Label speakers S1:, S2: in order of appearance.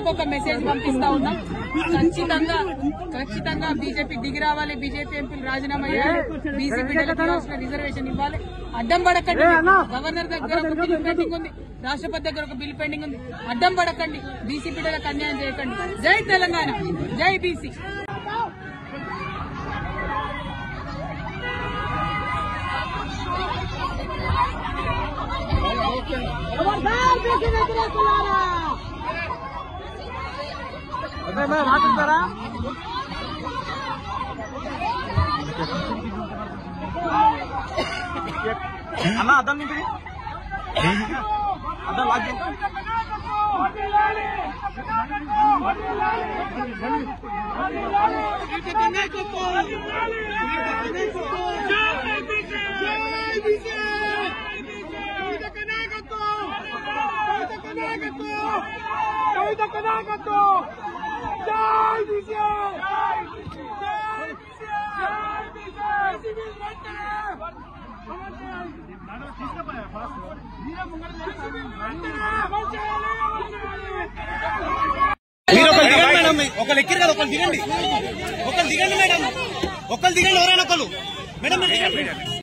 S1: ప్రజలకు ఒక మెసేజ్ పంపిస్తా ఉన్నాం. ఖచ్చితంగా బీజేపీ దిగి రావాలి, బీజేపీ ఎంపీలు రాజీనామా చేయాలి, బీసీ బిడ్డలకు రిజర్వేషన్ ఇవ్వాలి. అడ్డం పడకండి. గవర్నర్ దగ్గర ఒక బిల్లు పెండింగ్ ఉంది, రాష్ట్రపతి దగ్గర ఒక బిల్లు పెండింగ్ ఉంది. అడ్డం పడకండి, బీసీ బిడ్డలకు అన్యాయం చేయకండి. జై తెలంగాణ, జై బీసీ.
S2: అన్న అద్దం నుంచి అద్దం లాగ్ మీరు ఒకరు దిగండి మేడం, ఒకరు ఎక్కిరు కదా, ఒకరు దిగండి మేడం, ఒకరు దిగండి ఎవరైనా ఒకరు మేడం.